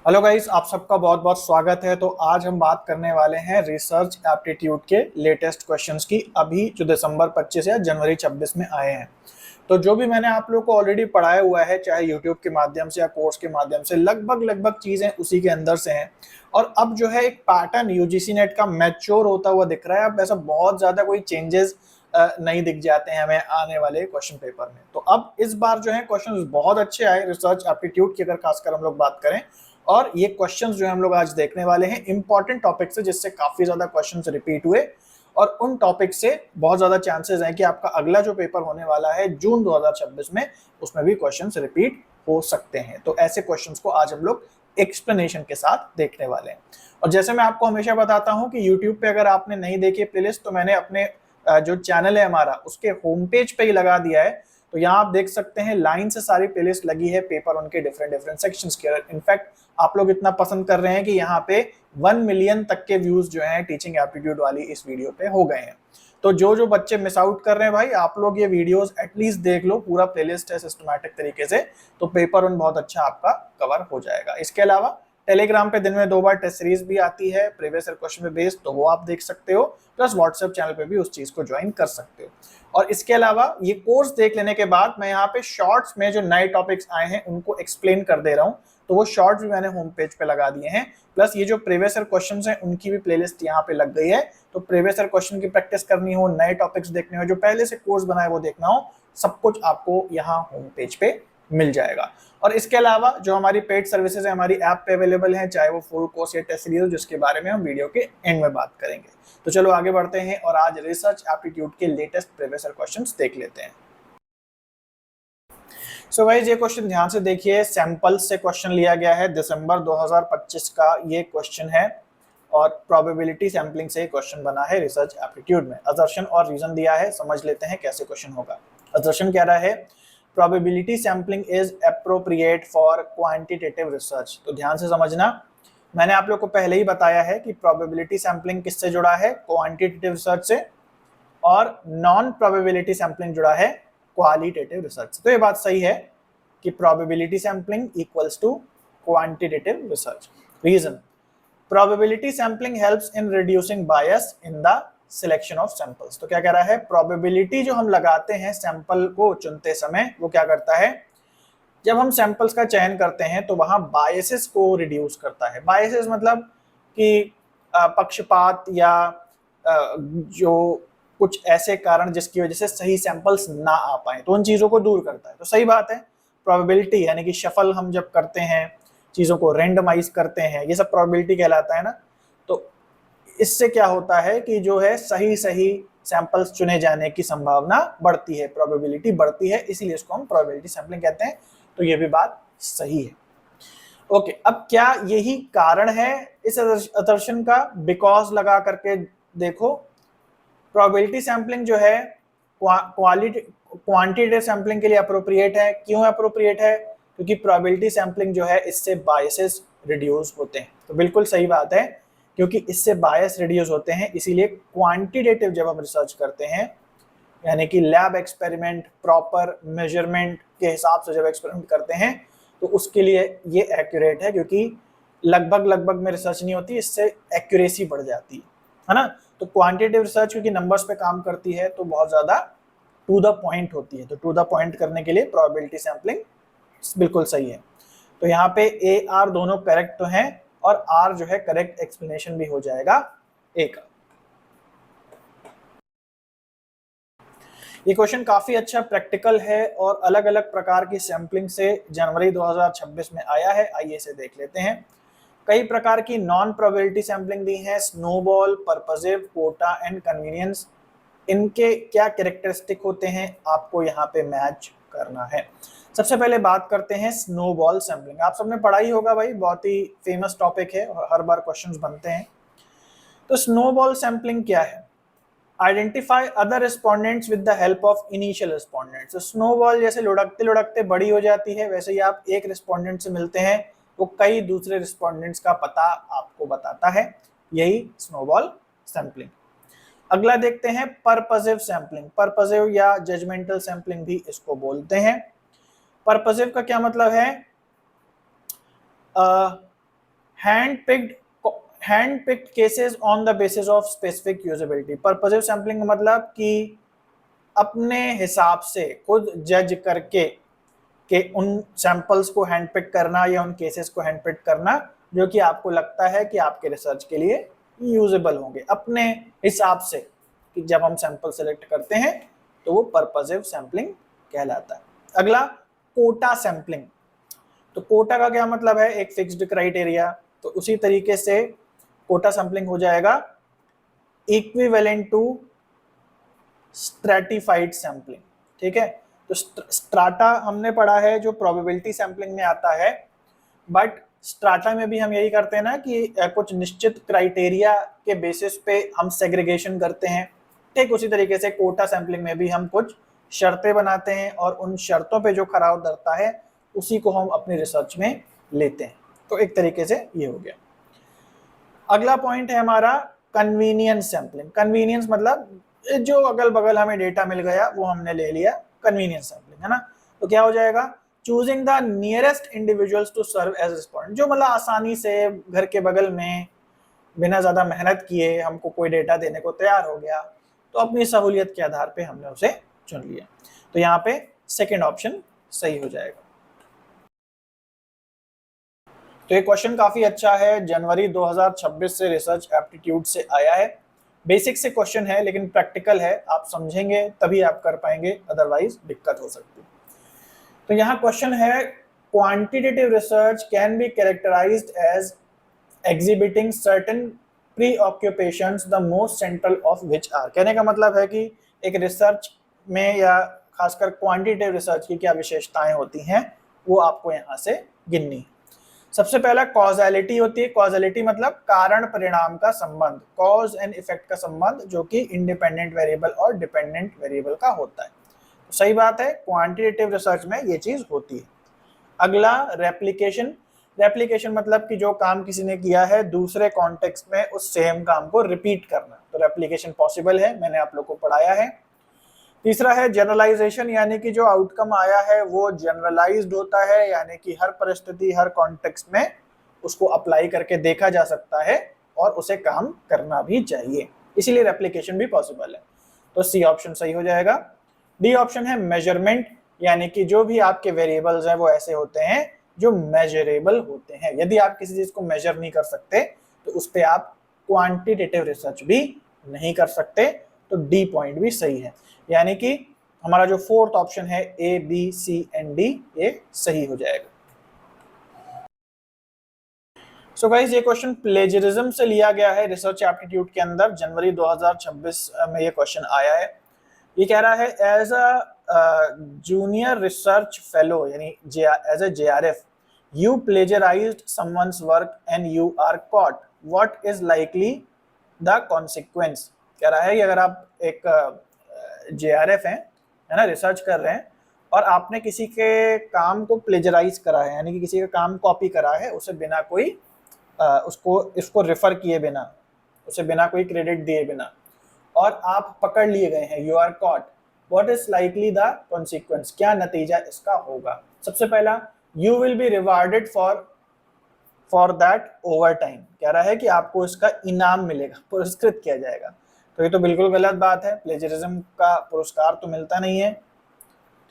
Hello guys, आप सबका बहुत बहुत स्वागत है। तो आज हम बात करने वाले हैं रिसर्च एप्टीट्यूड के लेटेस्ट क्वेश्चंस की, अभी जो दिसंबर 25 या जनवरी 26 में आए हैं। तो जो भी मैंने आप लोगों को ऑलरेडी पढ़ाया हुआ है, चाहे यूट्यूब के माध्यम से या कोर्स के माध्यम से, लगभग लगभग चीजें उसी के अंदर से हैं। और अब जो है एक पैटर्न यूजीसी नेट का मैच्योर होता हुआ दिख रहा है। अब ऐसा बहुत ज्यादा कोई चेंजेस नहीं दिख जाते हैं हमें आने वाले क्वेश्चन पेपर में। तो अब इस बार जो है क्वेश्चन बहुत अच्छे आए रिसर्च एप्टीट्यूड की, अगर खासकर हम लोग बात करें। और ये क्वेश्चंस जो हम लोग आज देखने वाले हैं इंपॉर्टेंट टॉपिक से, जिससे काफी ज्यादा क्वेश्चंस रिपीट हुए। और उन टॉपिक से बहुत ज्यादा चांसेस हैं कि आपका अगला जो पेपर होने वाला है जून 2026 में, उसमें भी क्वेश्चंस रिपीट हो सकते हैं। तो ऐसे क्वेश्चंस को आज हम लोग एक्सप्लेनेशन के साथ देखने वाले हैं। और जैसे मैं आपको हमेशा बताता हूं कि यूट्यूब पे अगर आपने नहीं देखी प्लेलिस्ट, तो मैंने अपने जो चैनल है हमारा, उसके होम पेज पे ही लगा दिया है। तो यहाँ आप देख सकते हैं लाइन से सारी प्लेलिस्ट लगी है, पेपर उनके डिफरेंट डिफरेंट सेक्शंस के। इनफैक्ट आप लोग इतना पसंद कर रहे हैं कि यहाँ पे 1 मिलियन तक के व्यूज जो हैं टीचिंग एप्टीट्यूड वाली इस वीडियो पे हो गए हैं। तो जो जो बच्चे मिस आउट कर रहे हैं भाई, आप लोग ये वीडियोस एटलीस्ट देख लो, पूरा प्लेलिस्ट है सिस्टमैटिक तरीके से। तो पेपर वन बहुत अच्छा आपका कवर हो जाएगा। इसके अलावा टेलीग्राम पे दिन में 2 बार टेस्ट सीरीज भी आती है प्रीवियस ईयर क्वेश्चन पे बेस्ड, तो वो आप देख सकते हो। प्लस व्हाट्सएप चैनल पे भी उस चीज को ज्वाइन कर सकते हो। और इसके अलावा ये कोर्स देख लेने के बाद मैं यहाँ पे शॉर्ट्स में जो नए टॉपिक्स आए हैं उनको एक्सप्लेन कर दे रहा हूँ। तो वो शॉर्ट्स भी मैंने होम पेज पे लगा दिए हैं। प्लस ये जो प्रीवियस ईयर क्वेश्चंस हैं उनकी भी प्लेलिस्ट यहाँ पे लग गई है। तो प्रीवियस ईयर क्वेश्चन की प्रैक्टिस करनी हो, नए टॉपिक्स देखने हो, जो पहले से कोर्स बनाए वो देखना हो, सब कुछ आपको यहाँ होम पेज पे मिल जाएगा। और इसके अलावा जो हमारी पेड सर्विसेज है हमारी ऐप पे अवेलेबल है, चाहे वो फुल कोर्स या टेस्ट सीरीज हो, जिसके बारे में हम वीडियो के एंड में बात करेंगे। तो चलो आगे बढ़ते हैं और आज रिसर्च एप्टीट्यूड के लेटेस्ट प्रीवियस ईयर क्वेश्चंस देख लेते हैं। सो गाइस, ये क्वेश्चन ध्यान से देखिए, सैंपल से क्वेश्चन लिया गया है, दिसंबर 2025 का ये क्वेश्चन है। और प्रोबेबिलिटी सैंपलिंग से क्वेश्चन बना है रिसर्च एप्टीट्यूड में। असर्शन और रीजन दिया है, समझ लेते हैं कैसे क्वेश्चन होगा। असर्शन कह रहा है probability sampling is appropriate for quantitative research. तो ध्यान से समझना, मैंने आप लोग को पहले ही बताया है कि प्रोबेबिलिटी सैंपलिंग किससे जुड़ा है, क्वांटिटेटिव रिसर्च से। और नॉन प्रोबेबिलिटी सैंपलिंग जुड़ा है क्वालिटेटिव रिसर्च। तो ये बात सही है कि probability sampling equals to quantitative research. Reason, probability sampling helps in reducing bias in the selection of samples. तो क्या कह रहा है, प्रोबेबिलिटी जो हम लगाते हैं सैंपल को चुनते समय, वो क्या करता है, जब हम सैंपल्स का चयन करते हैं तो वहां बायसेस को रिड्यूस करता है। बायसेस मतलब कि पक्षपात या जो कुछ ऐसे कारण जिसकी वजह से सही सैंपल्स ना आ पाए, तो उन चीजों को दूर करता है। तो सही बात है, प्रोबेबिलिटी यानी कि शफल हम जब करते हैं, चीजों को रेंडमाइज करते हैं, ये सब प्रोबेबिलिटी कहलाता है ना। तो इससे क्या होता है कि जो है सही सही सैंपल्स चुने जाने की संभावना बढ़ती है, प्रोबेबिलिटी बढ़ती है, इसीलिए इसको हम प्रोबेबिलिटी सैंपलिंग कहते हैं। तो ये भी बात सही है। ओके, अब क्या यही कारण है इस असर्शन का, बिकॉज लगा करके देखो। प्रोबेबिलिटी सैंपलिंग जो है क्वांटिटेटिव सैंपलिंग के लिए अप्रोप्रिएट है। क्यों अप्रोप्रिएट है, क्योंकि प्रोबेबिलिटी सैंपलिंग जो है इससे बायसेस रिड्यूस होते हैं। तो बिल्कुल सही बात है, क्योंकि इससे बायस रिड्यूस होते हैं, इसीलिए क्वांटिटेटिव जब हम रिसर्च करते हैं, यानी कि लैब एक्सपेरिमेंट, प्रॉपर मेजरमेंट के हिसाब से जब एक्सपेरिमेंट करते हैं, तो उसके लिए ये एक्यूरेट है, क्योंकि लगभग लगभग में रिसर्च नहीं होती, इससे एक्यूरेसी बढ़ जाती है ना। तो क्वांटिटेटिव रिसर्च क्योंकि नंबर्स पे काम करती है, तो बहुत ज्यादा टू द पॉइंट होती है। तो टू द पॉइंट करने के लिए प्रोबेबिलिटी सैंपलिंग बिल्कुल सही है। तो यहाँ पे ए आर दोनों करेक्ट तो हैं, और आर जो है करेक्ट एक्सप्लेनेशन भी हो जाएगा ए का। ये क्वेश्चन काफी अच्छा प्रैक्टिकल है और अलग अलग प्रकार की सैंपलिंग से जनवरी 2026 में आया है। आइए इसे देख लेते हैं। कई प्रकार की नॉन प्रोबेबिलिटी सैंपलिंग दी है, snowball, purposive, quota and convenience. इनके क्या कैरेक्टरिस्टिक होते हैं, आपको यहाँ पे मैच करना है। सबसे पहले बात करते हैं स्नोबॉल सैंपलिंग। आप सबने पढ़ा ही होगा भाई, बहुत ही फेमस टॉपिक है और हर बार क्वेश्चंस बनते हैं। तो स्नोबॉल सैंपलिंग क्या है, identify other respondents with the help of initial respondents. Snowball जैसे लुढ़कते लुढ़कते बड़ी हो जाती है, वैसे ही आप एक रिस्पोंडेंट से मिलते हैं, वो कई दूसरे रिस्पोंडेंट्स का पता आपको बताता है। यही स्नोबॉल सैंपलिंग। अगला देखते हैं पर्पसिव सैंपलिंग। पर्पसिव या जजमेंटल सैंपलिंग भी इसको बोलते हैं। पर्पसिव का क्या मतलब है, hand picked cases on the basis of specific usability. Purposive sampling का मतलब कि अपने हिसाब से खुद जज करके कि उन सैंपल्स को हैंड पिक करना या उन केसेस को हैंड पिक करना जो कि आपको लगता है कि आपके रिसर्च के लिए यूजेबल होंगे, अपने हिसाब से कि जब हम सैंपल सेलेक्ट करते हैं तो वो पर्पसिव सैम्पलिंग कहलाता है। अगला कोटा सैम्पलिंग। तो कोटा का क्या मतलब है? एक फिक्स्ड क्राइटेरिया। तो उसी तरीके से कोटा सैम्पलिंग हो जाएगा इक्विवेलेंट टू स्ट्रैटिफाइड सैम्पलिंग। ठीक है, तो स्ट्राटा हमने पढ़ा है जो प्रोबेबिलिटी सैम्पलिंग में आता है, बट स्ट्राटा में भी हम यही करते हैं ना कि कुछ निश्चित क्राइटेरिया के बेसिस पे हम सेग्रीगेशन करते हैं। ठीक उसी तरीके से कोटा सैम्पलिंग में भी हम कुछ शर्तें बनाते हैं और उन शर्तों पे जो खरा उतरता है उसी को हम अपनी रिसर्च में लेते हैं। तो एक तरीके से ये हो गया। अगला पॉइंट है हमारा कन्वीनियंस सैम्पलिंग। कन्वीनियंस मतलब जो अगल बगल हमें डेटा मिल गया वो हमने ले लिया, कन्वीनियंस सैम्पलिंग है ना। तो क्या हो जाएगा? Choosing the nearest individuals to serve as respondent. जो मतलब आसानी से घर के बगल में बिना ज्यादा मेहनत किए हमको कोई डेटा देने को तैयार हो गया, तो अपनी सहूलियत के आधार पे हमने उसे चुन लिया। तो यहाँ पे सेकेंड ऑप्शन सही हो जाएगा। तो ये क्वेश्चन काफी अच्छा है, जनवरी 2026 से रिसर्च एप्टीट्यूड से आया है। बेसिक से क्वेश्चन है लेकिन प्रैक्टिकल है, आप समझेंगे तभी आप कर पाएंगे, अदरवाइज दिक्कत हो सकती है। तो यहाँ क्वेश्चन है quantitative research can be characterised as exhibiting certain preoccupations the most central of which are. कहने का मतलब है कि एक रिसर्च में या खासकर क्वांटिटेटिव रिसर्च की क्या विशेषताएं होती हैं वो आपको यहाँ से गिननी है। सबसे पहला कॉजैलिटी होती है। कॉजैलिटी मतलब कारण परिणाम का संबंध, कॉज एंड इफेक्ट का संबंध, जो कि इंडिपेंडेंट वेरिएबल और डिपेंडेंट वेरिएबल का होता है। तो सही बात है, क्वांटिटेटिव रिसर्च में ये चीज होती है। अगला रेप्लिकेशन। रेप्लिकेशन मतलब कि जो काम किसी ने किया है दूसरे कॉन्टेक्स्ट में उस सेम काम को रिपीट करना, तो रेप्लिकेशन पॉसिबल है, मैंने आप लोग को पढ़ाया है। तीसरा है जनरलाइजेशन, यानी कि जो आउटकम आया है वो जनरलाइज्ड होता है, यानी कि हर परिस्थिति हर कॉन्टेक्स्ट में उसको अप्लाई करके देखा जा सकता है और उसे काम करना भी चाहिए, इसीलिए रेप्लिकेशन भी पॉसिबल है। तो सी ऑप्शन सही हो जाएगा। डी ऑप्शन है मेजरमेंट, यानी कि जो भी आपके वेरिएबल्स हैं वो ऐसे होते हैं जो मेजरेबल होते हैं। यदि आप किसी चीज को मेजर नहीं कर सकते तो उस पर आप क्वांटिटेटिव रिसर्च भी नहीं कर सकते। तो डी पॉइंट भी सही है, यानी कि हमारा जो फोर्थ ऑप्शन है A B C and D ये सही हो जाएगा। सो गाइस ये क्वेश्चन प्लेजरिज्म से लिया गया है रिसर्च एप्टीट्यूड के अंदर, जनवरी 2026 में ये क्वेश्चन आया है। ये कह रहा है as a junior research fellow यानी as a JRF you plagiarised someone's work and you are caught, what is likely the consequence. कह रहा है कि अगर आप एक JRF हैं, है ना, रिसर्च कर रहे हैं और आपने किसी के काम को प्लेजराइज करा है, यानी कि किसी का काम कॉपी करा है, उसे बिना कोई इसको रेफर किए बिना, उसे बिना कोई क्रेडिट दिए बिना, और आप पकड़ लिए गए हैं, you are caught, what is likely the consequence, क्या नतीजा इसका होगा। सबसे पहला you will be rewarded for that over time. कह रहा है कि आपको इसका इनाम मिलेगा, पुरस्कृत किया जाएगा। तो ये तो बिल्कुल गलत बात है, प्लेजरिज्म का पुरस्कार तो मिलता नहीं है।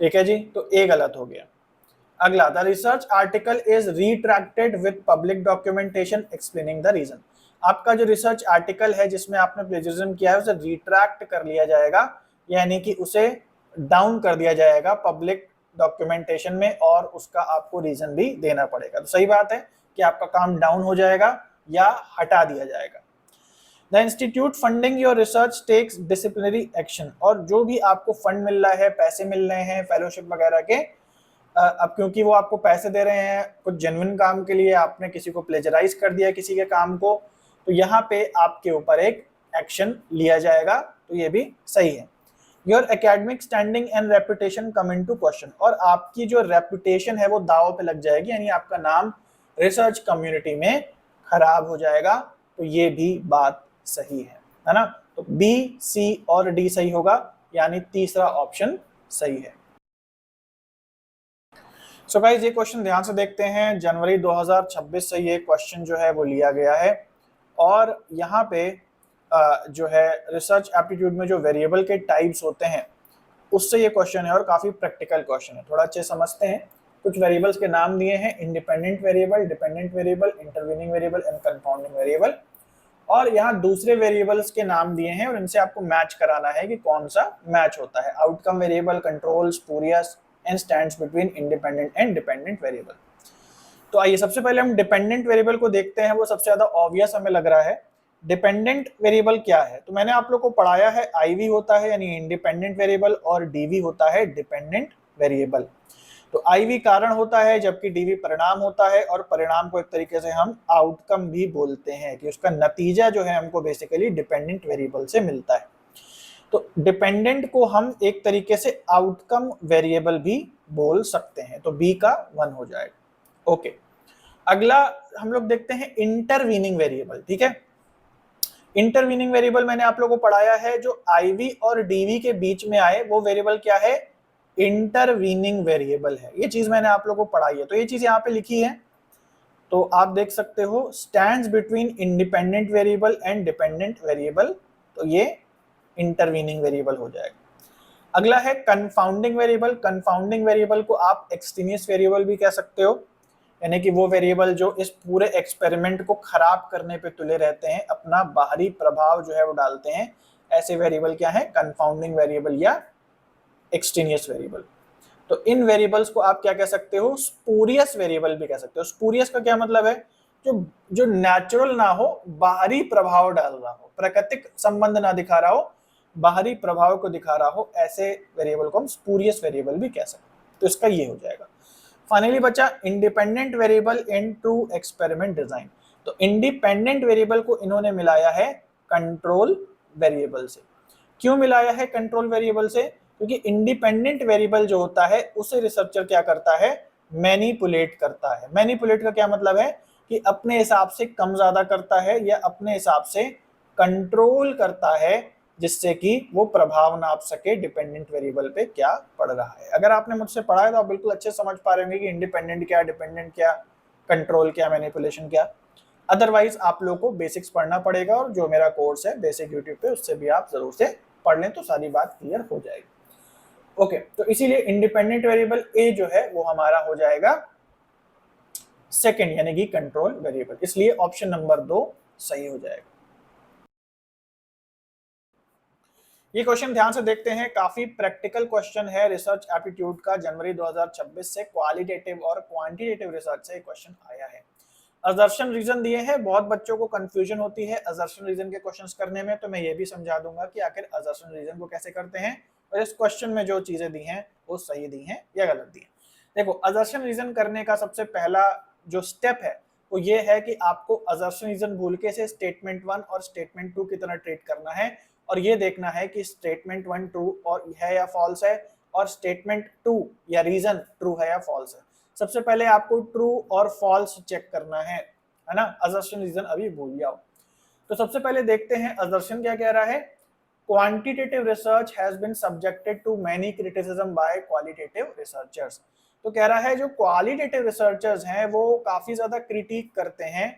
ठीक है जी, तो ए गलत हो गया। अगला, the research article is retracted with public documentation explaining the reason. आपका जो रिसर्च आर्टिकल है जिसमें आपने प्लेजरिज्म किया है उसे रिट्रैक्ट कर लिया जाएगा, यानी कि उसे डाउन कर दिया जाएगा पब्लिक डॉक्यूमेंटेशन में और उसका आपको रीजन भी देना पड़ेगा। तो सही बात है कि आपका काम डाउन हो जाएगा या हटा दिया जाएगा। The institute funding your research takes disciplinary action. और जो भी आपको फंड मिल रहा है, पैसे मिल रहे हैं फेलोशिप वगैरह के, अब क्योंकि वो आपको पैसे दे रहे हैं कुछ जेन्युइन काम के लिए, आपने किसी को प्लेजराइज कर दिया किसी के काम को, तो यहाँ पे आपके ऊपर एक एक्शन लिया जाएगा। तो ये भी सही है। Your academic standing and reputation come into question. और आपकी जो रेपुटेशन है वो दाव पे लग जाएगी, यानी आपका नाम रिसर्च कम्युनिटी में खराब हो जाएगा। तो ये भी बात सही है ना। तो बी सी और डी सही होगा, यानी तीसरा ऑप्शन सही है। सो गाइस ये क्वेश्चन ध्यान से देखते हैं, जनवरी 2026 से ये क्वेश्चन जो है वो लिया गया है और यहाँ पे जो है रिसर्च एप्टीट्यूड में जो वेरिएबल के टाइप्स होते हैं उससे ये क्वेश्चन है और काफी प्रैक्टिकल क्वेश्चन है। थोड़ा अच्छे समझते हैं। कुछ वेरिएबल्स के नाम दिए हैं, independent variable, dependent variable, intervening variable and compounding variable, और यहाँ दूसरे वेरिएबल्स के नाम दिए हैं और इनसे आपको मैच कराना है कि कौन सा मैच होता है। Outcome variable, control, spurious and stands between independent and dependent variable. तो आइए सबसे पहले हम डिपेंडेंट वेरिएबल को देखते हैं, वो सबसे ज्यादा ऑब्वियस हमें लग रहा है। डिपेंडेंट वेरिएबल क्या है? तो मैंने आप लोग को पढ़ाया है आईवी होता है यानी इंडिपेंडेंट वेरिएबल और डीवी होता है डिपेंडेंट वेरिएबल। तो आईवी कारण होता है जबकि डीवी परिणाम होता है, और परिणाम को एक तरीके से हम आउटकम भी बोलते हैं कि उसका नतीजा जो है हमको बेसिकली डिपेंडेंट वेरिएबल से मिलता है। तो डिपेंडेंट को हम एक तरीके से आउटकम वेरिएबल भी बोल सकते हैं। तो बी का 1 हो जाएगा। ओके, अगला हम लोग देखते हैं इंटरवीनिंग वेरिएबल। ठीक है, इंटरवीनिंग वेरिएबल मैंने आप लोगों को पढ़ाया है, जो आईवी और डीवी के बीच में आए वो वेरिएबल क्या है? इंटरवीनिंग वेरिएबल है। ये चीज मैंने आप लोगों को पढ़ाई है, तो ये चीज यहाँ पे लिखी है तो आप देख सकते हो, stands between independent variable and dependent variable, तो ये इंटरवीनिंग वेरिएबल हो जाएगा। अगला है कंफाउंडिंग वेरिएबल। कंफाउंडिंग वेरिएबल को आप एक्सट्रेनियस वेरिएबल भी कह सकते हो, यानी कि वो वेरिएबल जो इस पूरे एक्सपेरिमेंट को खराब करने पे तुले रहते हैं, अपना बाहरी प्रभाव जो है वो डालते हैं, ऐसे वेरिएबल क्या है? कंफाउंडिंग वेरिएबल या एक्सट्रेनियस वेरिएबल। तो इन वेरिएबल्स को आप क्या कह सकते हो? स्पूरियस वेरिएबल भी कह सकते हो। स्पूरियस का क्या मतलब है? जो नेचुरल ना हो, बाहरी प्रभाव डाल रहा हो, प्राकृतिक संबंध ना दिखा रहा हो, बाहरी प्रभाव को दिखा रहा हो, ऐसे वेरिएबल को हम स्पूरियस वेरिएबल भी कह सकते हैं। तो इसका ये हो जाएगा। फाइनली बचा independent variable in true experiment design. तो इंडिपेंडेंट वेरिएबल को इन्होंने मिलाया है कंट्रोल वेरिएबल से। क्यों मिलाया है कंट्रोल वेरिएबल से? क्योंकि इंडिपेंडेंट वेरिएबल जो होता है उसे रिसर्चर क्या करता है? मैनिपुलेट करता है। मैनिपुलेट का क्या मतलब है? कि अपने हिसाब से कम ज्यादा करता है या अपने हिसाब से कंट्रोल करता है, जिससे कि वो प्रभाव नाप सके डिपेंडेंट वेरिएबल पे क्या पड़ रहा है। अगर आपने मुझसे पढ़ा है तो आप बिल्कुल अच्छे समझ पा रहे होंगे कि इंडिपेंडेंट क्या, डिपेंडेंट क्या, कंट्रोल क्या, मैनिपुलेशन क्या। अदरवाइज आप लोग को बेसिक्स पढ़ना पड़ेगा, और जो मेरा कोर्स है बेसिक यूट्यूब पे, उससे भी आप जरूर से पढ़ लें तो सारी बात क्लियर हो जाएगी। ओके, तो इसीलिए इंडिपेंडेंट वेरिएबल ए जो है वो हमारा हो जाएगा सेकंड, यानी कि कंट्रोल वेरिएबल। इसलिए ऑप्शन नंबर 2 सही हो जाएगा। ये क्वेश्चन ध्यान से देखते हैं, काफी प्रैक्टिकल क्वेश्चन है रिसर्च एप्टीट्यूड का। जनवरी 2026 से क्वालिटेटिव और क्वांटिटेटिव रिसर्च से क्वेश्चन आया है। असर्शन रीजन दिए हैं, बहुत बच्चों को कंफ्यूजन होती है असर्शन रीजन के क्वेश्चंस करने में, तो मैं ये भी समझा दूंगा कि आखिर असर्शन रीजन को कैसे करते हैं और इस क्वेश्चन में जो चीजें दी हैं वो सही दी हैं या गलत दी हैं। देखो, असर्शन रीजन करने का सबसे पहला जो स्टेप है वो ये है कि आपको असर्शन रीजन भूल के से स्टेटमेंट 1 और स्टेटमेंट 2 की तरह ट्रीट करना है, और ये देखना है कि स्टेटमेंट 1 ट्रू और है या फॉल्स है, और स्टेटमेंट 2 या रीजन ट्रू है या फॉल्स है। सबसे पहले आपको ट्रू और फॉल्स चेक करना है ना। असर्शन रीजन अभी भूल जाओ। तो सबसे पहले देखते हैं असर्शन क्या कह रहा है। Quantitative research has been subjected to many criticism by qualitative researchers. तो कह रहा है जो क्वालिटेटिव रिसर्चर्स हैं वो काफी ज्यादा क्रिटिक करते हैं,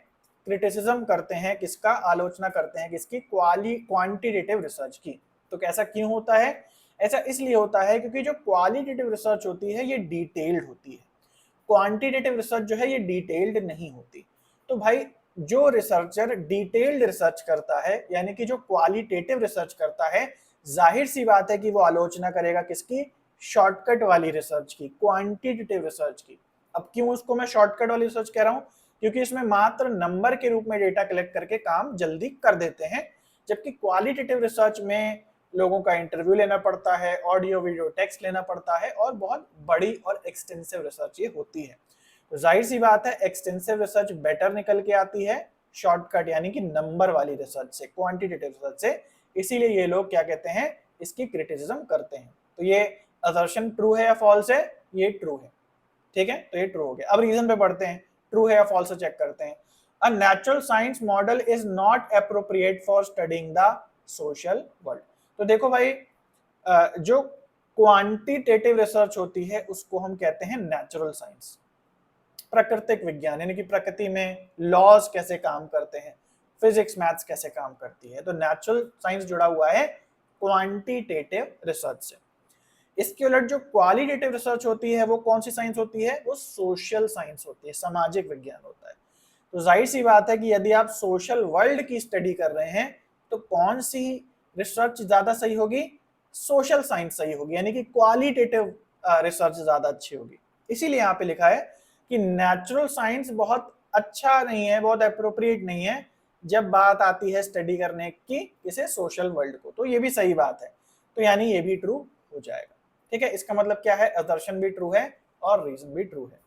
क्रिटिसिज्म करते हैं, किसका? आलोचना करते हैं किसकी? क्वांटिटेटिव रिसर्च की। तो कैसा क्यों होता है? ऐसा इसलिए होता है क्योंकि जो क्वालिटेटिव रिसर्च होती है ये डिटेल्ड होती है, क्वांटिटेटिव रिसर्च जो है ये डिटेल्ड नहीं होती। तो भाई जो रिसर्चर डिटेल्ड रिसर्च करता है, यानी कि जो क्वालिटेटिव रिसर्च करता है, जाहिर सी बात है कि वो आलोचना करेगा किसकी? शॉर्टकट वाली रिसर्च की, क्वांटिटेटिव रिसर्च की। अब क्यों उसको मैं शॉर्टकट वाली रिसर्च कह रहा हूं? क्योंकि इसमें मात्र नंबर के रूप में डेटा कलेक्ट करके काम जल्दी कर देते हैं, जबकि क्वालिटेटिव रिसर्च में लोगों का इंटरव्यू लेना पड़ता है, ऑडियो वीडियो टेक्स्ट लेना पड़ता है, और बहुत बड़ी और एक्सटेंसिव रिसर्च ये होती है। तो जाहिर सी बात है एक्सटेंसिव रिसर्च बेटर निकल के आती है शॉर्टकट यानी कि नंबर वाली रिसर्च से, क्वांटिटेटिव रिसर्च से। इसीलिए ये लोग क्या कहते हैं? इसकी क्रिटिसिज्म करते हैं। तो ये असर्शन ट्रू है या फॉल्स है? ये ट्रू है। ठीक है, तो ये ट्रू हो गया। अब रीजन पे पढ़ते हैं, ट्रू है या फॉल्स है चेक करते हैं। A natural science model is not appropriate for studying the social world. तो देखो भाई, जो क्वांटिटेटिव रिसर्च होती है उसको हम कहते हैं नेचुरल साइंस, प्राकृतिक विज्ञान, यानी कि प्रकृति में लॉज कैसे काम करते हैं, फिजिक्स मैथ्स कैसे काम करती है। तो नेचुरल साइंस जुड़ा हुआ है क्वांटिटेटिव रिसर्च से। इसके उलट जो क्वालिटेटिव रिसर्च होती है वो कौन सी साइंस होती है, वो सोशल साइंस होती है, सामाजिक विज्ञान होता है। तो जाहिर सी बात है कि यदि आप सोशल वर्ल्ड की स्टडी कर रहे हैं तो कौन सी रिसर्च ज्यादा सही होगी, सोशल साइंस सही होगी, यानी कि क्वालिटेटिव रिसर्च ज्यादा अच्छी होगी। इसीलिए यहाँ पे लिखा है कि नेचुरल साइंस बहुत अच्छा नहीं है, बहुत अप्रोप्रिएट नहीं है जब बात आती है स्टडी करने की किसी सोशल वर्ल्ड को। तो ये भी सही बात है, तो यानी ये भी ट्रू हो जाएगा। ठीक है, इसका मतलब क्या है, असर्शन भी ट्रू है और रीजन भी ट्रू है।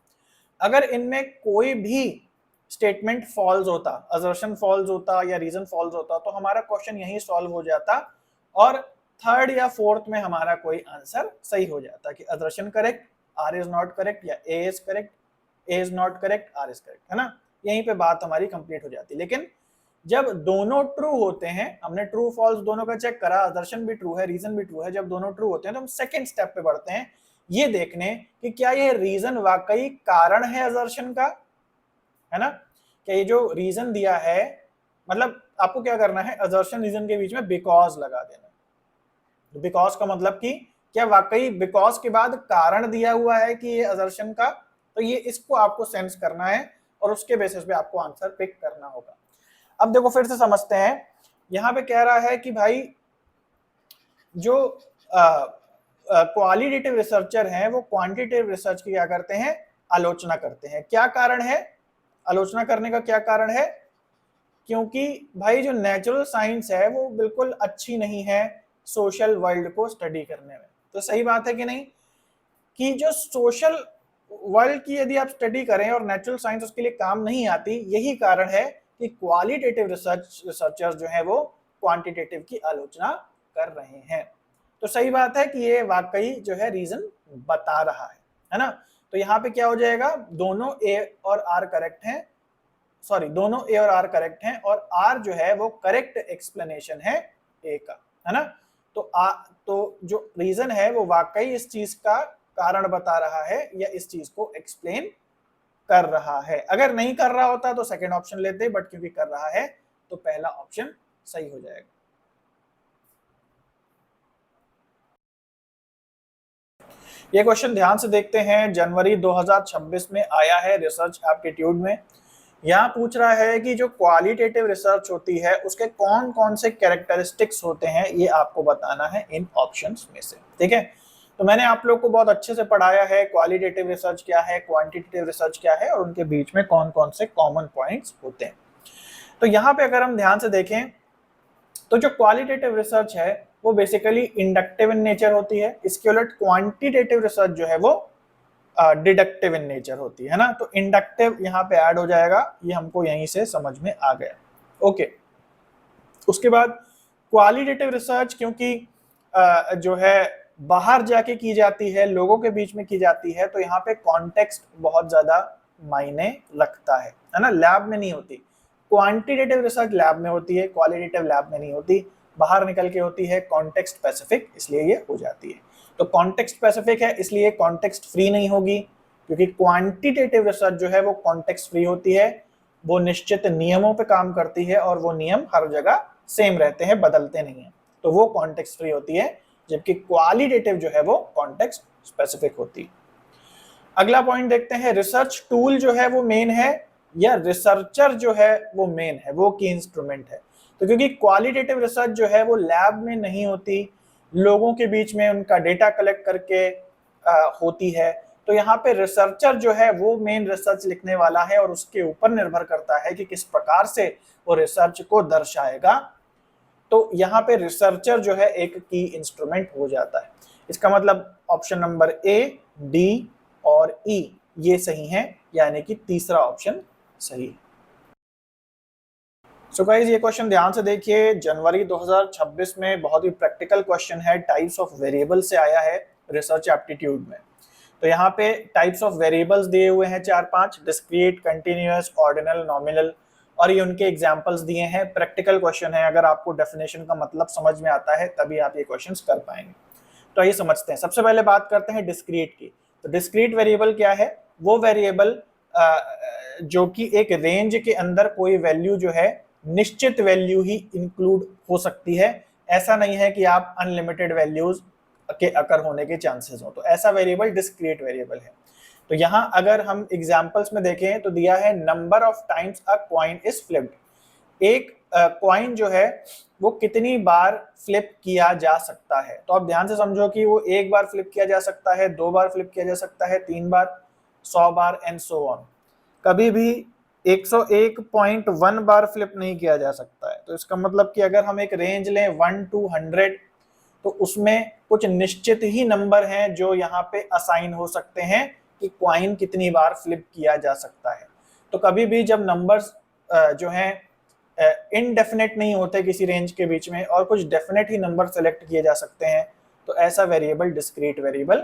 अगर इनमें कोई भी स्टेटमेंट फॉल्स होता, असर्शन फॉल्स होता या रीजन फॉल्स होता तो हमारा क्वेश्चन यही सॉल्व हो जाता और थर्ड या फोर्थ में हमारा कोई आंसर सही हो जाता कि assertion correct, R is not correct, या A is correct, A is not correct, R is correct, है ना। यहीं पे बात हमारी कंप्लीट हो जाती। लेकिन जब दोनों ट्रू होते हैं, हमने ट्रू फॉल्स दोनों का चेक करा, असर्शन भी ट्रू है, रीजन भी ट्रू है, जब दोनों ट्रू होते हैं तो हम सेकंड स्टेप पे बढ़ते हैं, ये देखने कि क्या ये रीजन वाकई कारण है असर्शन का, है ना। क्या ये जो रीजन दिया है, मतलब आपको क्या करना है, असर्शन रीजन के बीच में बिकॉज लगा देना। बिकॉज का मतलब कि क्या वाकई बिकॉज के बाद कारण दिया हुआ है कि ये असर्शन का, तो ये इसको आपको सेंस करना है और उसके बेसिस पे आपको आंसर पिक करना होगा। अब देखो फिर से समझते हैं, यहां पे कह रहा है कि भाई जो क्वालिटेटिव रिसर्चर हैं वो क्वांटिटेटिव रिसर्च की क्या करते हैं, आलोचना करते हैं। क्या कारण है आलोचना करने का, क्या कारण है, क्योंकि भाई जो नेचुरल साइंस है वो बिल्कुल अच्छी नहीं है सोशल वर्ल्ड को स्टडी करने में। तो सही बात है कि नहीं, कि जो सोशल वर्ल्ड की यदि आप स्टडी करें और नेचुरल साइंस उसके लिए काम नहीं आती, यही कारण है कि क्वालिटेटिव रिसर्चर्स जो है वो क्वांटिटेटिव की आलोचना कर रहे हैं। तो सही बात है कि ये वाकई जो है रीजन बता रहा है ना। तो यहाँ पे क्या हो जाएगा, दोनों ए और आर करेक्ट हैं, सॉरी दोनों ए और आर करेक्ट हैं और आर जो है वो करेक्ट एक्सप्लेनेशन है ए का, है ना। तो जो रीजन है वो वाकई इस चीज का कारण बता रहा है या इस चीज को एक्सप्लेन कर रहा है। अगर नहीं कर रहा होता तो सेकंड ऑप्शन लेते, बट क्योंकि कर रहा है तो पहला ऑप्शन सही हो जाएगा। ये क्वेश्चन ध्यान से देखते हैं, जनवरी 2026 में आया है रिसर्च एप्टीट्यूड में। यहाँ पूछ रहा है कि जो क्वालिटेटिव रिसर्च होती है उसके कौन कौन से कैरेक्टरिस्टिक्स होते हैं, ये आपको बताना है इन ऑप्शंस में से। ठीक है, तो मैंने आप लोग को बहुत अच्छे से पढ़ाया है क्वालिटेटिव रिसर्च क्या है, क्वांटिटेटिव रिसर्च क्या है और उनके बीच में कौन कौन से कॉमन पॉइंट्स होते हैं। तो यहाँ पे अगर हम ध्यान से देखें तो जो क्वालिटेटिव रिसर्च है वो बेसिकली इंडक्टिव इन नेचर होती है, इसके उलट क्वांटिटेटिव रिसर्च जो है वो डिडक्टिव इन नेचर होती है ना। तो इंडक्टिव यहाँ पे ऐड हो जाएगा, ये हमको यहीं से समझ में आ गया। ओके, उसके बाद क्वालिटेटिव रिसर्च क्योंकि जो है बाहर जाके की जाती है, लोगों के बीच में की जाती है, तो यहाँ पे कॉन्टेक्स्ट बहुत ज्यादा मायने रखता है ना, लैब में नहीं होती। क्वांटिटेटिव रिसर्च लैब में होती है, क्वालिटेटिव लैब में नहीं होती, बाहर निकल के होती है, कॉन्टेक्स्ट स्पेसिफिक, इसलिए ये हो जाती है। तो कॉन्टेक्स्ट स्पेसिफिक है इसलिए कॉन्टेक्स्ट फ्री नहीं होगी, क्योंकि क्वांटिटेटिव रिसर्च जो है वो कॉन्टेक्स्ट फ्री होती है, वो निश्चित नियमों पे काम करती है और वो नियम हर जगह सेम रहते हैं, बदलते नहीं है, तो वो कॉन्टेक्स्ट फ्री होती है, जबकि क्वालिटेटिव जो है वो कॉन्टेक्स्ट स्पेसिफिक होती है। अगला पॉइंट देखते हैं, रिसर्च टूल जो है वो मेन है या रिसर्चर जो है वो मेन है, वो की इंस्ट्रूमेंट है। तो क्योंकि क्वालिटेटिव रिसर्च जो है वो लैब में नहीं होती, लोगों के बीच में उनका डेटा कलेक्ट करके होती है, तो यहाँ पे रिसर्चर जो है वो मेन रिसर्च लिखने वाला है और उसके ऊपर निर्भर करता है कि किस प्रकार से वो रिसर्च को दर्शाएगा। तो यहाँ पे रिसर्चर जो है एक की इंस्ट्रूमेंट हो जाता है। इसका मतलब ऑप्शन नंबर ए, डी और ई ये सही है, यानी कि तीसरा ऑप्शन सही है। सो गाइस ये क्वेश्चन ध्यान से देखिए, जनवरी 2026 में बहुत ही प्रैक्टिकल क्वेश्चन है, टाइप्स ऑफ वेरिएबल से आया है रिसर्च एप्टीट्यूड में। तो यहाँ पे टाइप्स ऑफ वेरिएबल्स दिए हुए हैं 4-5, डिस्क्रीट, कंटिन्यूअस, ऑर्डिनल, नॉमिनल, और ये उनके एग्जांपल्स दिए हैं। प्रैक्टिकल क्वेश्चन है, अगर आपको डेफिनेशन का मतलब समझ में आता है तभी आप ये क्वेश्चंस कर पाएंगे। तो ये समझते हैं। सबसे पहले बात करते हैं डिस्क्रीट की। तो डिस्क्रीट वेरिएबल क्या है? वो वेरिएबल जो कि एक रेंज के अंदर कोई वैल्यू जो है निश्चित वैल्यू ही इंक्लूड हो सकती है। ऐसा नहीं है कि आप अनलिमिटेड वैल्यूज के अकर होने के चांसेस हो, तो ऐसा वेरिएबल डिस्क्रीट वेरिएबल है। तो यहां अगर हम एग्जांपल्स में देखें तो दिया है number of times a coin is flipped. एक कॉइन जो है वो कितनी बार फ्लिप किया जा सकता है। तो आप ध्यान से समझो कि वो एक बार फ्लिप किया जा सकता है, 2 बार फ्लिप किया जा सकता है, 3 बार, 100 बार एंड सो ऑन। कभी भी 101.1 बार फ्लिप नहीं किया जा सकता है। तो इसका मतलब कि अगर हम एक रेंज लें 1 to 100 तो उसमें कुछ निश्चित ही नंबर हैं जो यहाँ पे असाइन हो सकते हैं कि कॉइन कितनी बार फ्लिप किया जा सकता है। तो कभी भी जब नंबर्स जो हैं इनडेफिनेट नहीं होते किसी रेंज के बीच में और कुछ डेफिनेट ही नंबर सेलेक्ट किए जा सकते हैं, तो ऐसा वेरिएबल डिस्क्रीट वेरिएबल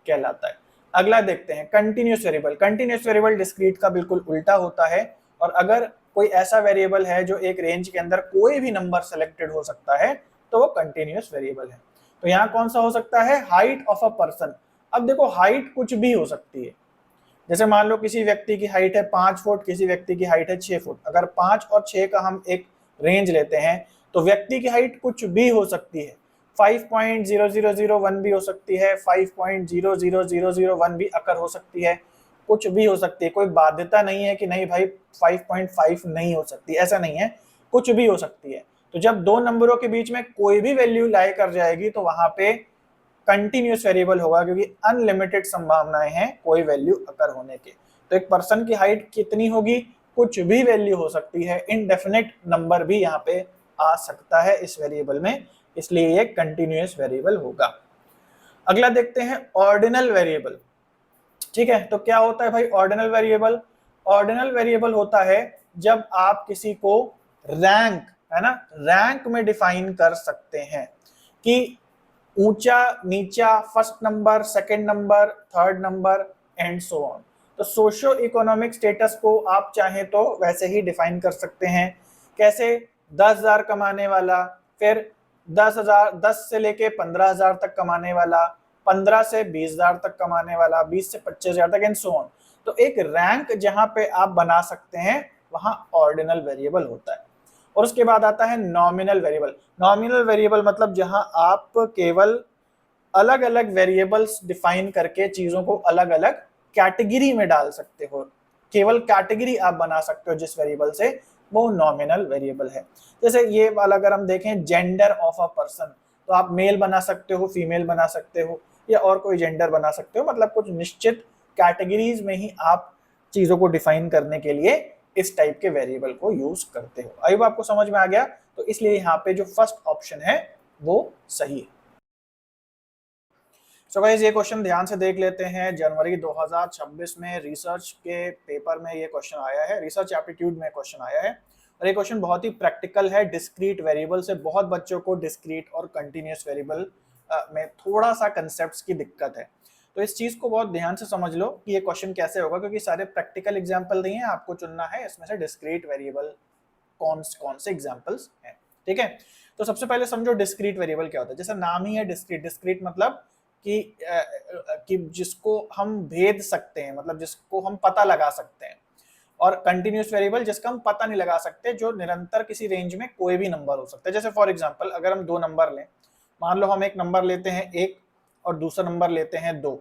कहलाता है। अगला देखते हैं continuous variable. Continuous variable discrete का बिल्कुल उल्टा होता है, और अगर कोई ऐसा वेरिएबल है जो एक रेंज के अंदर कोई भी नंबर सेलेक्टेड हो सकता है तो वो कंटिन्यूस वेरिएबल है। तो यहाँ कौन सा हो सकता है? Height of a person. अब देखो हाइट कुछ भी हो सकती है। जैसे मान लो किसी व्यक्ति की हाइट है 5 फुट, किसी व्यक्ति की हाइट है 6 फुट। अगर 5 और 6 का हम एक रेंज लेते हैं तो व्यक्ति की हाइट कुछ भी हो सकती है। 5.0001 भी हो सकती है, 5.00001 भी अकर हो सकती है, कुछ भी हो सकती है। कोई बाध्यता नहीं है कि नहीं भाई 5.5 नहीं हो सकती, ऐसा नहीं है, कुछ भी हो सकती है। तो जब दो नंबरों के बीच में कोई भी वैल्यू लाई कर जाएगी तो वहां पे कंटिन्यूस वेरिएबल होगा, क्योंकि अनलिमिटेड संभावनाएं हैं कोई वैल्यू अकर होने के। तो एक पर्सन की हाइट कितनी होगी? कुछ भी वैल्यू हो सकती है, इनडेफिनेट नंबर भी यहाँ पे आ सकता है इस वेरिएबल में, इसलिए ये कंटिन्यूस वेरिएबल होगा। अगला देखते हैं ऑर्डिनल वेरिएबल। ठीक है, तो क्या होता है भाई ऑर्डिनल वेरिएबल? ऑर्डिनल वेरिएबल होता है जब आप किसी को रैंक, है ना, रैंक में डिफाइन कर सकते हैं कि ऊंचा, नीचा, first number, second number, third number and so on. तो सोशो इकोनॉमिक स्टेटस को आप चाहें तो वैसे ही डिफाइन कर सकते हैं। कैसे? 10,000 कमाने वाला, फिर 10,000, 10 से लेके 15,000 तक कमाने वाला, 15 से 20,000 तक कमाने वाला, 20 से 25,000 तक एंड सो ऑन। तो एक रैंक जहां पे आप बना सकते हैं वहां ऑर्डिनल वेरिएबल होता है। और उसके बाद आता है नॉमिनल वेरिएबल। नॉमिनल वेरिएबल मतलब जहां आप केवल अलग अलग वेरिएबल्स डिफाइन करके चीजों को अलग अलग कैटेगरी में डाल सकते हो, केवल कैटेगरी आप बना सकते हो जिस वेरिएबल से, वो नॉमिनल वेरिएबल है। जैसे ये वाला अगर हम देखें जेंडर ऑफ अ पर्सन, तो आप मेल बना सकते हो, फीमेल बना सकते हो, या और कोई जेंडर बना सकते हो। मतलब कुछ निश्चित कैटेगरीज में ही आप चीजों को डिफाइन करने के लिए इस टाइप के वेरिएबल को यूज करते हो। आई आपको समझ में आ गया? तो इसलिए यहाँ पे जो फर्स्ट ऑप्शन है वो सही है। सो गाइस ये क्वेश्चन ध्यान से देख लेते हैं। जनवरी 2026 में रिसर्च के पेपर में ये क्वेश्चन आया है, रिसर्च एप्टीट्यूड में क्वेश्चन आया है, और ये क्वेश्चन बहुत ही प्रैक्टिकल है। डिस्क्रीट वेरिएबल से बहुत बच्चों को डिस्क्रीट और कंटिन्यूस वेरिएबल में थोड़ा सा कंसेप्ट्स की दिक्कत है। तो इस चीज को बहुत ध्यान से समझ लो कि ये क्वेश्चन कैसे होगा, क्योंकि सारे प्रैक्टिकल एग्जाम्पल नहीं है, आपको चुनना है इसमें से डिस्क्रीट वेरिएबल कौन से एग्जाम्पल्स हैं। ठीक है, तो सबसे पहले समझो डिस्क्रीट वेरिएबल क्या होता है। जैसा नाम ही है डिस्क्रीट, डिस्क्रीट मतलब कि जिसको हम भेद सकते हैं, मतलब जिसको हम पता लगा सकते हैं। और कंटिन्यूस वेरिएबल जिसका हम पता नहीं लगा सकते, जो निरंतर किसी रेंज में कोई भी नंबर हो सकता है। जैसे फॉर एग्जांपल अगर हम दो नंबर लें, मान लो हम एक नंबर लेते हैं 1 और दूसरा नंबर लेते हैं 2,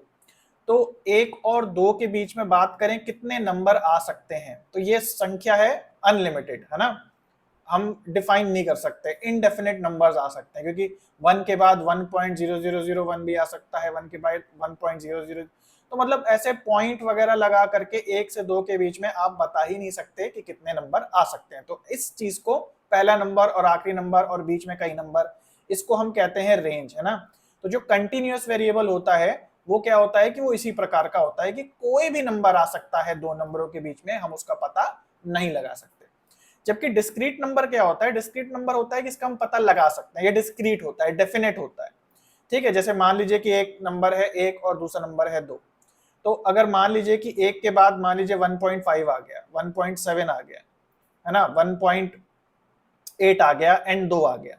तो 1 और 2 के बीच में बात करें कितने नंबर आ सकते हैं, तो ये संख्या है अनलिमिटेड, है ना, हम डिफाइन नहीं कर सकते, इनडेफिनेट नंबर्स आ सकते हैं, क्योंकि 1 के बाद 1.0001 भी आ सकता है, 1 के बाद 1.00, तो मतलब ऐसे पॉइंट वगैरह लगा करके 1 से 2 के बीच में आप बता ही नहीं सकते कि कितने नंबर आ सकते हैं। तो इस चीज को पहला नंबर और आखिरी नंबर और बीच में कई नंबर, इसको हम कहते हैं रेंज, है ना। तो जो कंटिन्यूअस वेरिएबल होता है वो क्या होता है कि वो इसी प्रकार का होता है कि कोई भी नंबर आ सकता है दो नंबरों के बीच में, हम उसका पता नहीं लगा सकते। जबकि डिस्क्रीट नंबर क्या होता है? डिस्क्रीट नंबर होता है कि इसका हम पता लगा सकते हैं, ये डिस्क्रीट होता है, डेफिनेट होता है। ठीक है, जैसे मान लीजिए कि एक नंबर है 1 और दूसरा नंबर है 2, तो अगर मान लीजिए कि 1 के बाद मान लीजिए 1.5 आ गया, 1.7 आ गया, है ना, 1.8 आ गया एंड 2 आ गया,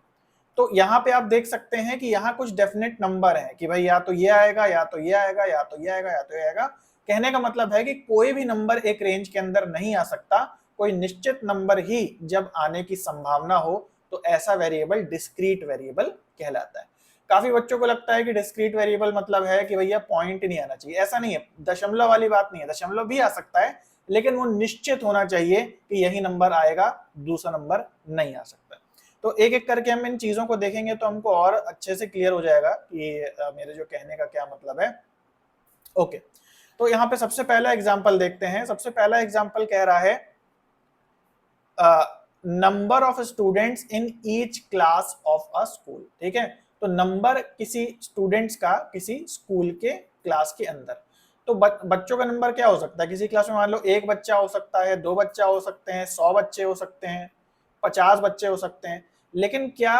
तो यहाँ पे आप देख सकते हैं कि यहाँ कुछ डेफिनेट नंबर है कि भाई या तो ये आएगा या तो ये आएगा या तो ये आएगा या तो ये आएगा। कहने का मतलब है कि कोई भी नंबर एक रेंज के अंदर नहीं आ सकता, कोई निश्चित नंबर ही जब आने की संभावना हो तो ऐसा वेरिएबल डिस्क्रीट वेरिएबल कहलाता है। काफी बच्चों को लगता है कि डिस्क्रीट वेरिएबल मतलब है कि भैया पॉइंट नहीं आना चाहिए, ऐसा नहीं है, दशमलव वाली बात नहीं है, दशमलव भी आ सकता है लेकिन वो निश्चित होना चाहिए कि यही नंबर आएगा, दूसरा नंबर नहीं आ सकता। तो एक एक करके हम इन चीजों को देखेंगे तो हमको और अच्छे से क्लियर हो जाएगा कि मेरे जो कहने का क्या मतलब है। ओके, तो यहाँ पे सबसे पहला एग्जाम्पल देखते हैं। सबसे पहला एग्जाम्पल कह रहा है number of students in each class of a school. ठीक है, तो नंबर किसी स्टूडेंट्स का किसी स्कूल के क्लास के अंदर। तो बच्चों का नंबर क्या हो सकता है किसी क्लास में? मान लो एक बच्चा हो सकता है, दो बच्चा हो सकते हैं, 100 बच्चे हो सकते हैं, 50 बच्चे हो सकते हैं। लेकिन क्या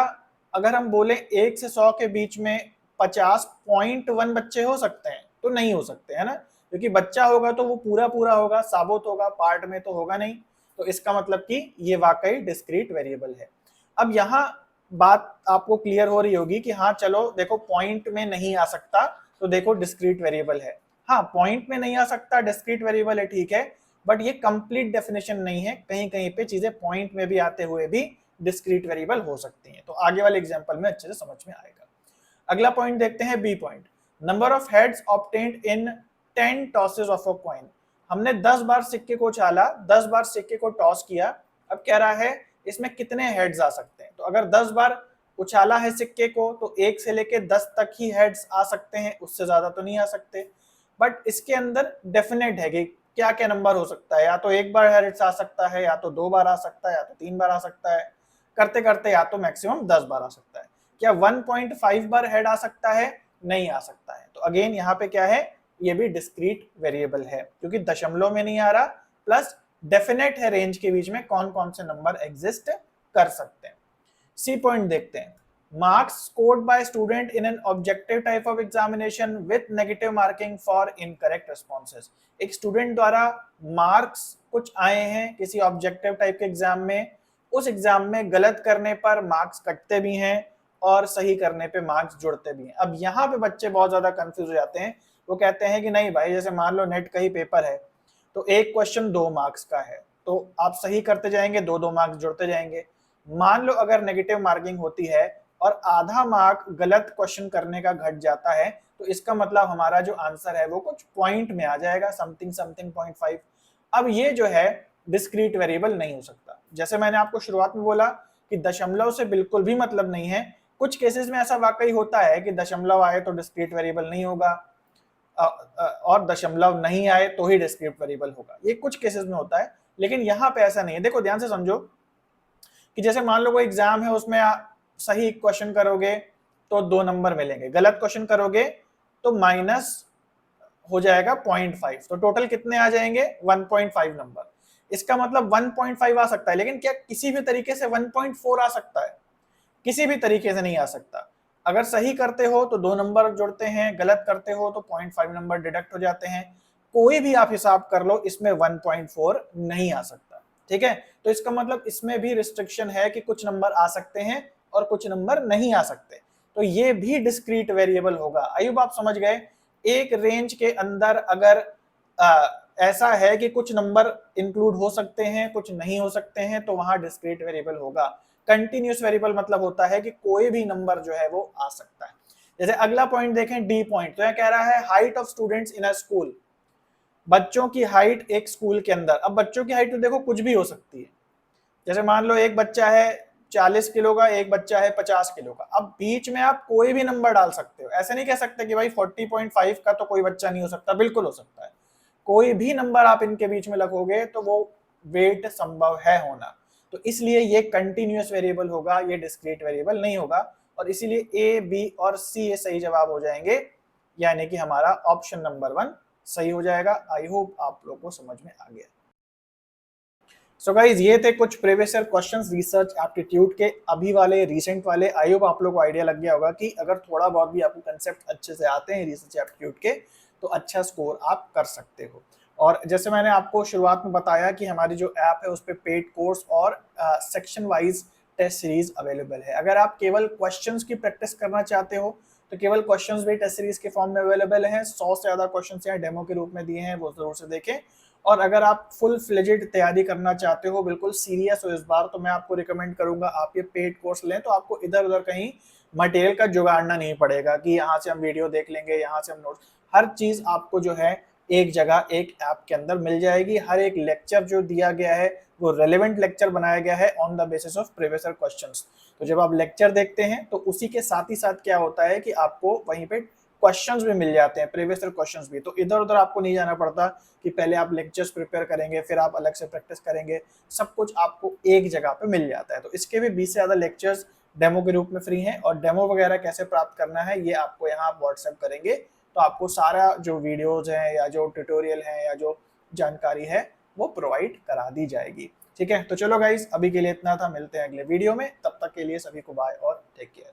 अगर हम बोले 1 से 100 के बीच में 50.1 बच्चे हो सकते हैं? तो नहीं हो सकते, है ना, क्योंकि बच्चा होगा तो वो पूरा पूरा होगा, साबुत होगा, पार्ट में तो होगा नहीं। तो इसका मतलब कि ये वाकई डिस्क्रीट वेरिएबल है। अब यहाँ बात आपको क्लियर हो रही होगी कि हाँ चलो देखो पॉइंट में नहीं आ सकता तो देखो डिस्क्रीट वेरिएबल है। हाँ, पॉइंट में नहीं आ सकता, डिस्क्रीट वेरिएबल है, ठीक है, बट ये कंप्लीट डेफिनेशन नहीं है, कहीं कहीं पे चीजें पॉइंट में भी आते हुए भी डिस्क्रीट वेरिएबल हो सकती हैं। तो आगे वाले एग्जांपल में अच्छे से समझ में आएगा। अगला पॉइंट देखते हैं, B point, number of heads obtained in 10 tosses of a coin. हमने 10 बार सिक्के को उछाला, 10 बार सिक्के को टॉस किया। अब कह रहा है इसमें कितने हेड्स आ सकते हैं। तो अगर 10 बार उछाला है सिक्के को तो 1 से लेके 10 तक ही हेड्स आ सकते हैं, उससे ज्यादा तो नहीं आ सकते। बट इसके अंदर डेफिनेट है कि क्या क्या नंबर हो सकता है, या तो एक बार हेड्स आ सकता है, या तो 2 बार आ सकता है, या तो 3 बार आ सकता है, करते करते या तो मैक्सिमम 10 बार आ सकता है। क्या 1.5 बार हेड आ सकता है? नहीं आ सकता है। तो अगेन यहाँ पे क्या है, ये भी डिस्क्रीट वेरिएबल है क्योंकि दशमलव में नहीं आ रहा, प्लस डेफिनेट है रेंज के बीच में कौन कौन से नंबर एग्जिस्ट कर सकते हैं। सी पॉइंट देखते हैं, marks scored by student in an objective type of examination with negative marking for incorrect responses। एक स्टूडेंट द्वारा मार्क्स कुछ आए हैं किसी ऑब्जेक्टिव टाइप के एग्जाम में, उस एग्जाम में गलत करने पर मार्क्स कटते भी हैं और सही करने पे मार्क्स जुड़ते भी हैं। अब यहाँ पे बच्चे बहुत ज्यादा कंफ्यूज हो जाते हैं, वो कहते हैं कि नहीं भाई, जैसे मान लो नेट का ही पेपर है तो एक क्वेश्चन 2 मार्क्स का है, तो आप सही करते जाएंगे, 2-2 मार्क्स जुड़ते जाएंगे। मान लो अगर नेगेटिव मार्किंग होती है और आधा मार्क गलत क्वेश्चन करने का घट जाता है तो इसका मतलब हमारा जो आंसर है वो कुछ पॉइंट में आ जाएगा, समथिंग समथिंग 0.5। अब ये जो है डिस्क्रीट वेरिएबल नहीं हो सकता। जैसे मैंने आपको शुरुआत में बोला कि दशमलव से बिल्कुल भी मतलब नहीं है, कुछ केसेस में ऐसा वाकई होता है कि दशमलव आए तो डिस्क्रीट वेरिएबल नहीं होगा और दशमलव नहीं आए तो ही डिस्क्रीट वेरिएबल होगा, ये कुछ केसेस में होता है, लेकिन यहाँ पे ऐसा नहीं है। देखो ध्यान से समझो कि जैसे मान लो कोई एग्जाम है, उसमें सही क्वेश्चन करोगे तो 2 नंबर मिलेंगे, गलत क्वेश्चन करोगे तो माइनस हो जाएगा 0.5, तो टोटल कितने आ जाएंगे 1.5 नंबर। इसका मतलब 1.5 आ सकता है, लेकिन क्या किसी भी तरीके से 1.4 आ सकता है? किसी भी तरीके से नहीं आ सकता। अगर सही करते हो तो 2 नंबर जुड़ते हैं, गलत करते हो तो 0.5 नंबर डिडक्ट हो जाते हैं। कोई भी आप हिसाब कर लो, इसमें 1.4 नहीं आ सकता। ठीक है, तो इसका मतलब इसमें भी रिस्ट्रिक्शन है कि कुछ नंबर आ सकते हैं और कुछ नंबर नहीं आ सकते, तो ये भी डिस्क्रीट वेरिएबल होगा। आयुब आप समझ गए, एक रेंज के अंदर अगर ऐसा है कि कुछ नंबर इंक्लूड हो सकते हैं, कुछ नहीं हो सकते हैं, तो वहां डिस्क्रीट वेरिएबल होगा। कंटिन्यूस वेरिएबल मतलब होता है कि कोई भी नंबर जो है वो आ सकता है। जैसे अगला पॉइंट देखें, डी पॉइंट, तो यह कह रहा है height of students in a school, बच्चों की हाइट एक स्कूल के अंदर। अब बच्चों की हाइट तो देखो कुछ भी हो सकती है, जैसे मान लो एक बच्चा है 40 किलो का, एक बच्चा है 50 किलो का। अब बीच में आप कोई भी नंबर डाल सकते हो, ऐसे नहीं कह सकते कि भाई 40.5 का तो कोई बच्चा नहीं हो सकता, बिल्कुल हो सकता है। कोई भी नंबर आप इनके बीच में लगोगे तो वो वेट संभव है होना, तो इसलिए ये कंटिन्यूअस वेरिएबल होगा, ये डिस्क्रीट वेरिएबल नहीं होगा, और इसीलिए ए, बी और सी ये सही जवाब हो जाएंगे, यानी कि हमारा ऑप्शन नंबर 1 सही हो जाएगा। आई होप आप लोगों को समझ में आ गया। सो गाइज, ये थे कुछ previous year questions research aptitude के, अभी वाले, रिसेंट वाले। आई होप आप लोगों को आइडिया लग गया होगा कि अगर थोड़ा बहुत भी आपको कंसेप्ट अच्छे से आते हैं रिसर्च एप्टीट्यूड के तो अच्छा स्कोर आप कर सकते हो। और जैसे मैंने आपको शुरुआत में बताया कि हमारी जो ऐप है उस पर पेड कोर्स और section wise test series available है। अगर आप केवल क्वेश्चंस की प्रैक्टिस करना चाहते हो तो केवल क्वेश्चंस भी टेस्ट सीरीज के फॉर्म में अवेलेबल हैं। 100 से ज्यादा क्वेश्चंस यहाँ डेमो के रूप में दिए हैं, वो जरूर से देखें। और अगर आप फुल फ्लेजेड तैयारी करना चाहते हो, बिल्कुल सीरियस हो इस बार, तो मैं आपको रिकमेंड करूंगा आप ये पेड कोर्स लें। तो आपको इधर उधर कहीं मटेरियल का जुगाड़ना नहीं पड़ेगा कि यहाँ से हम वीडियो देख लेंगे, यहाँ से हम नोट्स, हर चीज आपको जो है एक जगह एक ऐप के अंदर मिल जाएगी। हर एक लेक्चर जो दिया गया है वो रेलेवेंट लेक्चर बनाया गया है on the basis of previous year questions. तो जब आप लेक्चर देखते हैं तो उसी के साथ ही साथ क्या होता है कि आपको वहीं पे क्वेश्चंस भी मिल जाते हैं, प्रीवियस ईयर क्वेश्चंस भी। तो इधर उधर आपको नहीं जाना पड़ता कि पहले आप लेक्चर्स प्रिपेयर करेंगे फिर आप अलग से प्रैक्टिस करेंगे, सब कुछ आपको एक जगह पे मिल जाता है। तो इसके भी 20 से ज्यादा लेक्चर्स डेमो के रूप में फ्री हैं, और डेमो वगैरह कैसे प्राप्त करना है ये आपको यहाँ आप व्हाट्सएप करेंगे तो आपको सारा जो वीडियोज है या जो ट्यूटोरियल है या जो जानकारी है वो प्रोवाइड करा दी जाएगी। ठीक है, तो चलो गाइस, अभी के लिए इतना था, मिलते हैं अगले वीडियो में, तब तक के लिए सभी को बाय और टेक केयर।